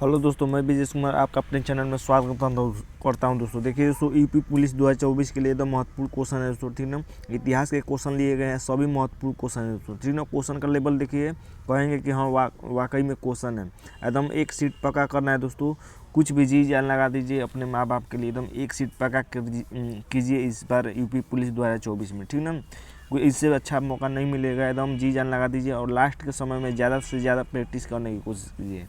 Hello दोस्तों, मैं ब्रिजेश कुमार आपका अपने चैनल में स्वागत करता हूं। दोस्तों देखिए दोस्तों, यूपी पुलिस 2024 के लिए एकदम महत्वपूर्ण क्वेश्चन है दोस्तों, ठीक ना। इतिहास के क्वेश्चन लिए गए हैं, सभी महत्वपूर्ण क्वेश्चन है दोस्तों, ठीक ना। क्वेश्चन का लेवल देखिए, कहेंगे कि हाँ वाकई में क्वेश्चन है। एकदम एक सीट पक्का करना है दोस्तों। कुछ भी जी जान लगा दीजिए अपने माँ बाप के लिए, एकदम एक सीट पक्का कीजिए इस बार यूपी पुलिस 2024 में, ठीक ना। कोई इससे अच्छा मौका नहीं मिलेगा, एकदम जी जान लगा दीजिए और लास्ट के समय में ज़्यादा से ज़्यादा प्रैक्टिस करने की कोशिश कीजिए।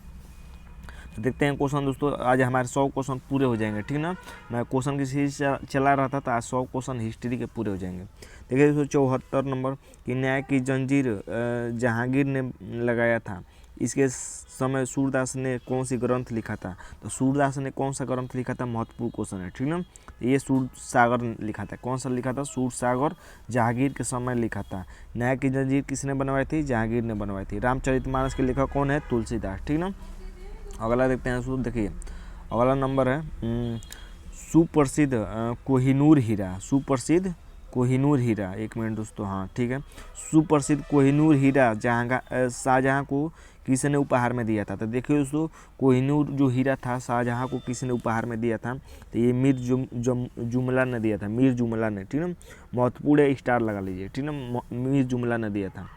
तो देखते हैं क्वेश्चन दोस्तों, आज हमारे 100 क्वेश्चन पूरे हो जाएंगे, ठीक ना। मैं क्वेश्चन की सीरीज चला रहा था तो आज 100 क्वेश्चन हिस्ट्री के पूरे हो जाएंगे। देखिए दोस्तों, 74 नंबर कि न्याय की जंजीर जहांगीर ने लगाया था, इसके समय सूरदास ने कौन सी ग्रंथ लिखा था। तो सूरदास ने कौन सा ग्रंथ लिखा था, महत्वपूर्ण क्वेश्चन है, ठीक ना। ये सूरसागर लिखा था, कौन सा लिखा था, सूरसागर जहांगीर के समय लिखा था। न्याय की जंजीर किसने बनवाई थी, जहांगीर ने बनवाई थी। रामचरितमानस के लेखक कौन है, तुलसीदास, ठीक ना। अगला देखते हैं दोस्तों, देखिए अगला नंबर है सुप्रसिद्ध कोहिनूर हीरा। सुप्रसिद्ध कोहिनूर हीरा, एक मिनट दोस्तों, हाँ ठीक है। सुप्रसिद्ध कोहिनूर हीरा शाहजहाँ को किसने उपहार में दिया था। तो देखिए दोस्तों, कोहिनूर जो हीरा था शाहजहाँ को किसने उपहार में दिया था। तो ये मीर जुमला ने दिया था, मीर जुमला ने, ठीक ना। महत्वपूर्ण स्टार लगा लीजिए, ठीक ना, मीर जुमला ने दिया था।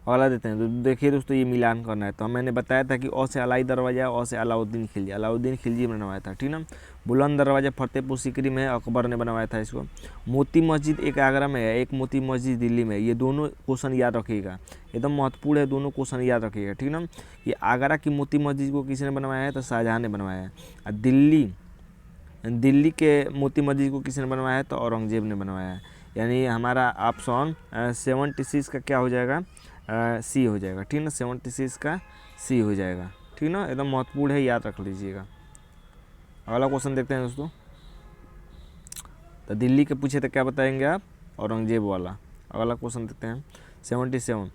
अगला देते हैं, तो देखिए दोस्तों ये मिलान करना है। तो मैंने बताया था कि अ से अलाई दरवाज़ा, अ से अलाउद्दीन खिलजी, अलाउद्दीन खिलजी ने बनवाया था, ठीक ना। बुलंद दरवाज़ा फतेहपुर सीकरी में अकबर ने बनवाया था इसको। मोती मस्जिद एक आगरा में है, एक मोती मस्जिद दिल्ली में। ये दोनों क्वेश्चन याद रखिएगा, एकदम महत्वपूर्ण है, दोनों क्वेश्चन याद रखिएगा, ठीक ना। ये आगरा की मोती मस्जिद को किसने बनवाया है, तो शाहजहाँ ने बनवाया है। और दिल्ली के मोती मस्जिद को किसने बनवाया है, तो औरंगजेब ने बनवाया है। यानी हमारा ऑप्शन 76 का क्या हो जाएगा, सी हो जाएगा, ठीक ना। 76 का सी हो जाएगा, ठीक ना, एकदम महत्वपूर्ण है, याद रख लीजिएगा। अगला क्वेश्चन देखते हैं दोस्तों। तो दिल्ली के पूछे तो क्या बताएंगे आप, औरंगजेब वाला। अगला क्वेश्चन देखते हैं 77,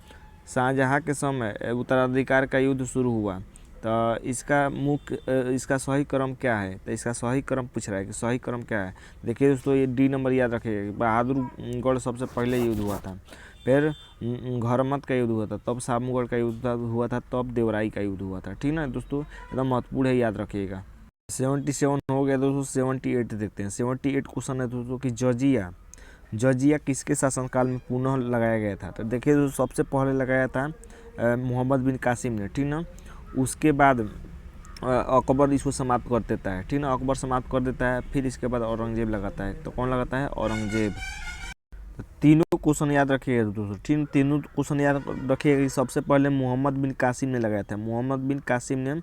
शाहजहाँ के समय उत्तराधिकार का युद्ध शुरू हुआ, तो इसका सही क्रम क्या है। तो इसका सही क्रम पूछ रहा है कि सही क्रम क्या है। देखिए दोस्तों, ये डी नंबर याद रखिएगा। बहादुरगढ़ सबसे पहले युद्ध हुआ था, फिर घरमत का युद्ध हुआ था, तब सामूगढ़ का युद्ध हुआ था, तब देवराई का युद्ध हुआ था, ठीक ना दोस्तों, एकदम महत्वपूर्ण है, याद रखिएगा। 77 हो गया दोस्तों। 78 देखते हैं। 78 क्वेश्चन है दोस्तों कि जजिया किसके शासनकाल में पुनः लगाया गया था। तो देखिए दोस्तों, सबसे पहले लगाया था मोहम्मद बिन कासिम ने, ठीक ना। उसके बाद अकबर इसको समाप्त कर देता है, ठीक ना, अकबर समाप्त कर देता है। फिर इसके बाद औरंगजेब लगाता है। तो कौन लगाता है, औरंगजेब। तो तीनों क्वेश्चन याद रखिएगा दोस्तों, ठीक, तीनों क्वेश्चन याद रखिएगा कि सबसे पहले मोहम्मद बिन कासिम ने लगाया था, मोहम्मद बिन कासिम ने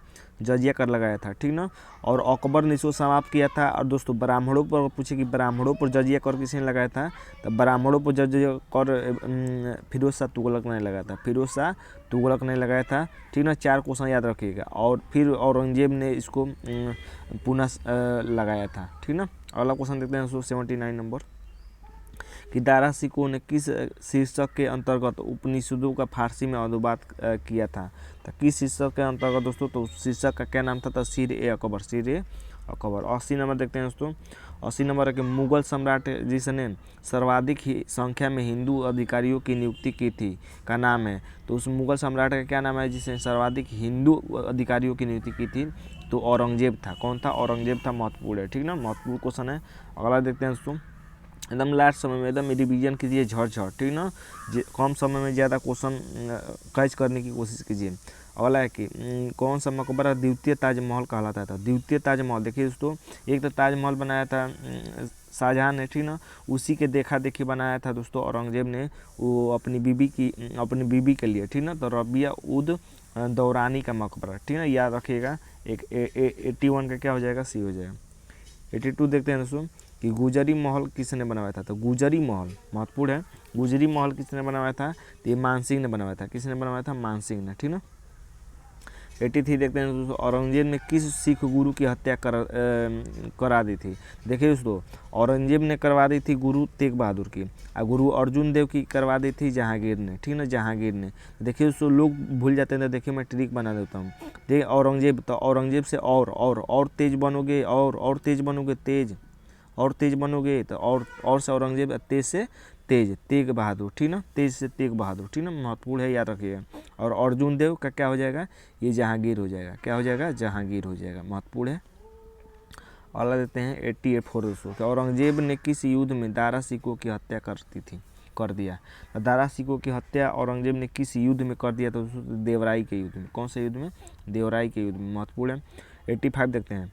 जजिया कर लगाया था, ठीक ना। और अकबर ने इसको समाप्त किया था। और दोस्तों ब्राह्मणों पर पूछे कि ब्राह्मणों पर जजिया कर किसने लगाया था। तो ब्राह्मणों पर जजिया कर फिरोज शाह तुगलक ने लगाया था, फिरोज शाह तुगलक ने लगाया था, ठीक ना। 4 क्वेश्चन याद रखिएगा। और फिर औरंगजेब ने इसको पुनः लगाया था, ठीक ना। अगला क्वेश्चन देखते हैं 79 नंबर कि दारा शिकोह ने किस शीर्षक के अंतर्गत उपनिषदों का फारसी में अनुवाद किया था। तो किस शीर्षक के अंतर्गत दोस्तों, तो शीर्षक का क्या नाम था, तो सिर ए अकबर, सिर ए अकबर। 80 नंबर देखते हैं दोस्तों। 80 नंबर है कि मुगल सम्राट जिसने सर्वाधिक संख्या में हिंदू अधिकारियों की नियुक्ति की थी का नाम है। तो उस मुगल सम्राट का क्या नाम है जिसने सर्वाधिक हिंदू अधिकारियों की नियुक्ति की थी। तो औरंगजेब था। कौन था, औरंगजेब था। महत्वपूर्ण है, ठीक ना, महत्वपूर्ण क्वेश्चन है। अगला देखते हैं दोस्तों, एकदम लास्ट समय में एकदम रिवीजन कीजिए झट, ठीक ना। कम समय में ज़्यादा क्वेश्चन कैच करने की कोशिश कीजिए। अगला है कि कौन सा मकबरा द्वितीय ताजमहल कहलाता था। द्वितीय ताजमहल देखिए दोस्तों, एक तो ताजमहल बनाया था शाहजहाँ ने, ठीक ना। उसी के देखा देखी बनाया था दोस्तों औरंगजेब ने, वो अपनी बीबी के लिए, ठीक ना। तो रबिया उद दौरानी का मकबरा, ठीक ना, याद रखिएगा। 81 का क्या हो जाएगा, सी हो जाएगा। 82 देखते हैं दोस्तों कि गुजरी महल किसने बनवाया था। तो गुजरी महल महत्वपूर्ण है, गुजरी महल किसने बनवाया था। तो ये मानसिंह ने बनवाया था। किसने बनवाया था, मानसिंह ने, ठीक ना। 83 देखते हैं दोस्तों, औरंगजेब ने किस सिख गुरु की हत्या करा दी थी। देखिए दोस्तों, औरंगजेब ने करवा दी थी गुरु तेग बहादुर की, और गुरु अर्जुन देव की करवा दी थी जहांगीर ने, ठीक ना, जहांगीर ने। देखिए दोस्तों, लोग भूल जाते हैं, तो देखिए मैं ट्रिक बना देता हूँ। देखिए औरंगजेब, तो औरंगजेब से और तेज बनोगे, और तेज बनोगे, तेज और तेज बनोगे, तो और से औरंगजेब, तेज से तेज, तेग बहादुर, ठीक ना, तेज से तेग बहादुर, ठीक ना, महत्वपूर्ण है, याद रखिएगा। और अर्जुन देव का क्या हो जाएगा, ये जहांगीर हो जाएगा, क्या हो जाएगा, जहांगीर हो जाएगा, महत्वपूर्ण है। अगला देते हैं 88 फोर दोस्तों, कि औरंगजेब ने किस युद्ध में दारा सिकों की हत्या कर दिया। तो दारा सिकों की हत्या औरंगजेब ने किस युद्ध में कर दिया, तो दोस्तों देवराई के युद्ध में। कौन से युद्ध में, देवराई के युद्ध में, महत्वपूर्ण है। 85 देखते हैं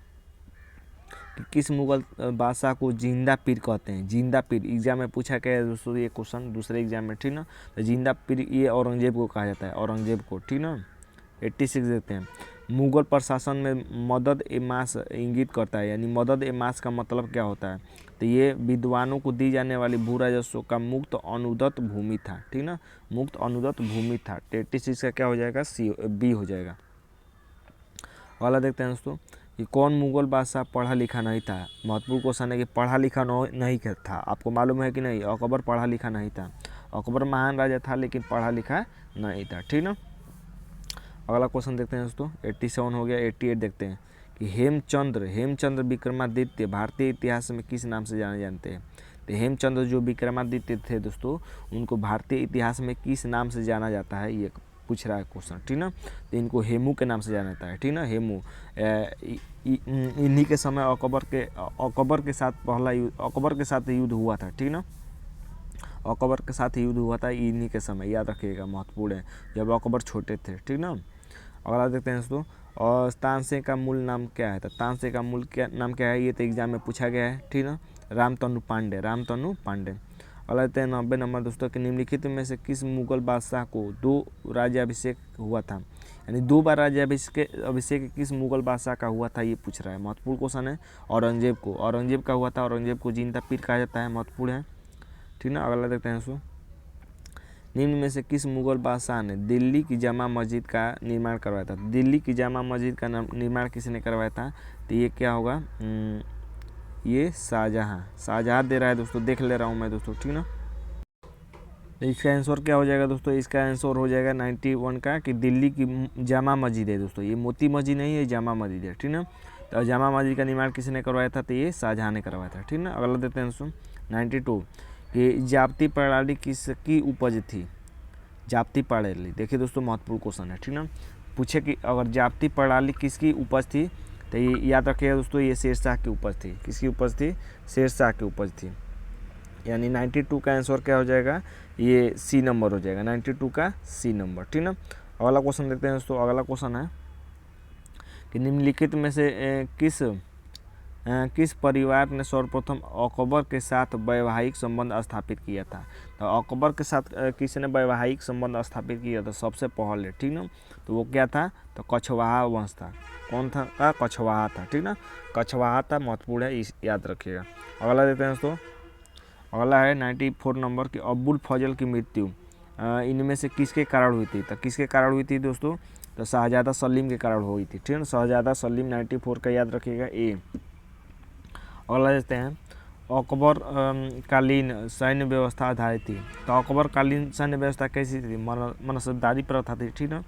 कि किस मुगल बादशाह को जिंदा पीर कहते हैं। जिंदा पीर एग्जाम में पूछा गया है दोस्तों ये क्वेश्चन, दूसरे एग्जाम में, ठीक ना। तो जिंदा पीर ये औरंगजेब को कहा जाता है, औरंगजेब को, ठीक ना। 86 देखते हैं, मुगल प्रशासन में मदद ए मास इंगित करता है, यानी मदद ए मास का मतलब क्या होता है, तो ये विद्वानों को दी जाने वाली भू राजस्व का मुक्त अनुदत्त भूमि था, ठीक ना, मुक्त अनुदत्त भूमि था। 86 का क्या हो जाएगा, बी हो जाएगा। अगला देखते हैं दोस्तों कि कौन मुगल बादशाह पढ़ा लिखा नहीं था। महत्वपूर्ण क्वेश्चन है कि पढ़ा लिखा नहीं था, आपको मालूम है कि नहीं, अकबर पढ़ा लिखा नहीं था। अकबर महान राजा था लेकिन पढ़ा लिखा नहीं था, ठीक ना। अगला क्वेश्चन देखते हैं दोस्तों, 87 हो गया। 88 देखते हैं कि हेमचंद्र विक्रमादित्य भारतीय इतिहास में किस नाम से जाने जानते हैं। तो हेमचंद्र जो विक्रमादित्य थे दोस्तों, उनको भारतीय इतिहास में किस नाम से जाना जाता है, ये पूछ रहा है क्वेश्चन, ठीक ना। तो इनको हेमू के नाम से जाना जाता है, ठीक ना, हेमू। इन्हीं के समय अकबर के साथ अकबर के साथ युद्ध हुआ था, ठीक ना, अकबर के साथ युद्ध हुआ था इन्हीं के समय, याद रखिएगा, महत्वपूर्ण है, जब अकबर छोटे थे, ठीक ना। अगला देखते हैं दोस्तों, और तानसेन का मूल नाम क्या है। तो तानसेन का मूल नाम क्या है, ये तो एग्जाम में पूछा गया है, ठीक ना, रामतनु पांडे। अगला देते हैं 90 नंबर दोस्तों, कि निम्नलिखित में से किस मुगल बादशाह को 2 राज्याभिषेक हुआ था, यानी 2 बार राज्याभिषेक किस मुगल बादशाह का हुआ था, ये पूछ रहा है, महत्वपूर्ण क्वेश्चन है। औरंगजेब का हुआ था, औरंगजेब को जिंदा पीर कहा जाता है, महत्वपूर्ण है, ठीक ना। अगला देखते हैं दोस्तों, निम्न में से किस मुगल बादशाह ने दिल्ली की जामा मस्जिद का निर्माण करवाया था। दिल्ली की जामा मस्जिद का निर्माण किसने करवाया था, तो ये क्या होगा, ये शाहजहाँ दे रहा है दोस्तों, देख ले रहा हूँ मैं दोस्तों, ठीक ना। तो इसका आंसर क्या हो जाएगा दोस्तों, इसका आंसर हो जाएगा 91 का, कि दिल्ली की जामा मस्जिद है दोस्तों, ये मोती मस्जिद नहीं है, जामा मस्जिद है, ठीक ना। तो जामा मस्जिद का निर्माण किसने करवाया था, तो ये शाहजहाँ ने करवाया था, ठीक ना। अगला देते हैं दोस्तों 92, कि जाप्ती प्रणाली किसकी उपज थी। जाप्ती प्रणाली, देखिए दोस्तों महत्वपूर्ण क्वेश्चन है, ठीक ना। पूछे कि अगर जाप्ती प्रणाली किसकी उपज थी, तो ये याद रखिएगा दोस्तों, ये शेरशाह की उपज थी। किसकी उपज थी, शेरशाह की उपज थी, यानी 92 का आंसर क्या हो जाएगा, ये सी नंबर हो जाएगा, 92 का सी नंबर, ठीक ना। अगला क्वेश्चन देखते हैं दोस्तों। अगला क्वेश्चन है कि निम्नलिखित में से किस परिवार ने सर्वप्रथम अकबर के साथ वैवाहिक संबंध स्थापित किया था। तो अकबर के साथ किसने वैवाहिक संबंध स्थापित किया था सबसे पहले, ठीक ना, तो वो क्या था, तो कछवाहा वंश था। कौन था, कछवाहा था, ठीक ना, कछवाहा था, महत्वपूर्ण है, याद रखिएगा। अगला देते हैं दोस्तों, अगला है 94 नंबर, की अबुल फजल की मृत्यु इनमें से किसके कारण हुई थी। तो किसके कारण हुई थी दोस्तों, तो शाहजादा सलीम के कारण हुई थी, ठीक है, शाहजादा सलीम 94 का याद रखिएगा, ए। अगला देखते हैं, अकबर कालीन सैन्य व्यवस्था आधारित थी। तो अकबर कालीन सैन्य व्यवस्था कैसी थी, मनसबदारी प्रथा थी, ठीक ना।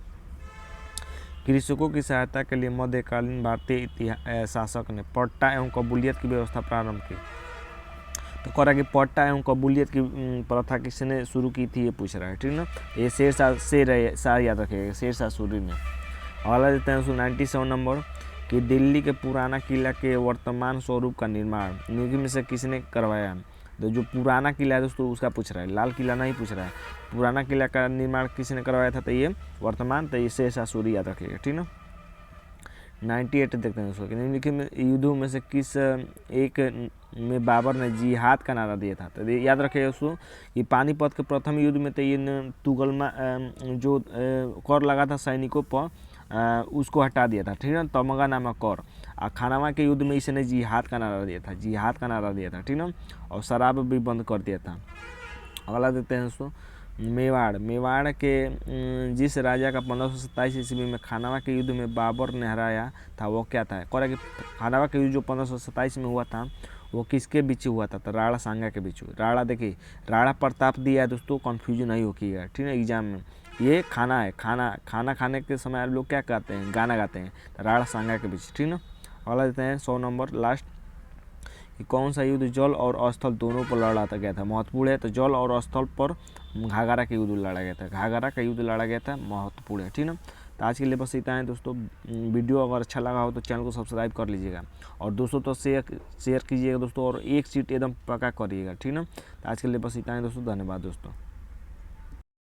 कृषकों की सहायता के लिए मध्यकालीन भारतीय शासक ने पट्टा एवं कबूलियत की व्यवस्था प्रारंभ की। तो कह रहा है कि पट्टा एवं कबूलियत की प्रथा किसने शुरू की थी, ये पूछ रहा है, ठीक ना। ये शेरशाह याद रखेगा, शेरशाह सूरी ने। अगला देते हैं 97 नंबर, कि दिल्ली के पुराना किला के वर्तमान स्वरूप का निर्माण निम्न में से किसने करवाया। तो जो पुराना किला है दोस्तों उसका पूछ रहा है, लाल किला नहीं पूछ रहा है, पुराना किला का निर्माण किसने करवाया था, तो ये वर्तमान, तो ये शेरशाह सूरी याद रखिएगा, ठीक ना। 98 देखते हैं दोस्तों, निम्नलिखित युद्धों में से किस एक में बाबर ने जिहाद का नारा दिया था। तो याद रखिएगा दोस्तों, कि पानीपत के प्रथम युद्ध में तो ये तुगलमा जो कर लगा था सैनिकों पर, उसको हटा दिया था, ठीक है, तमगा नामक कर। और खानावा के युद्ध में इसने जिहाद का नारा दिया था, ठीक ना, और शराब भी बंद कर दिया था। अगला देते हैं दोस्तों, मेवाड़ के जिस राजा का 1527 ईस्वी में खानावा के युद्ध में बाबर ने हराया था, वो क्या था। कह रहा है कि खानावा का युद्ध जो 1527 में हुआ था वो किसके बीच हुआ था, तो राणा सांगा के बीच। राणा, देखिए राणा प्रताप दिया है दोस्तों, कन्फ्यूजन नहीं होगा, ठीक है, एग्जाम में। ये खाना है, खाना खाने के समय लोग क्या कहते हैं, गाना गाते हैं, तो राणा सांगा के बीच, ठीक ना। अगला देते हैं 100 नंबर लास्ट, कि कौन सा युद्ध जल और स्थल दोनों पर लड़ा गया था, महत्वपूर्ण है। तो जल और स्थल पर घाघरा का युद्ध लड़ा गया था, घाघरा का युद्ध लड़ा गया था, महत्वपूर्ण है, ठीक ना। तो आज के लिए बस इतना है दोस्तों। वीडियो अगर अच्छा लगा हो तो चैनल को सब्सक्राइब कर लीजिएगा और दोस्तों तो शेयर कीजिएगा दोस्तों, और एक सीट एकदम पक्का करिएगा, ठीक ना। तो आज के लिए बस इतना है दोस्तों, धन्यवाद दोस्तों।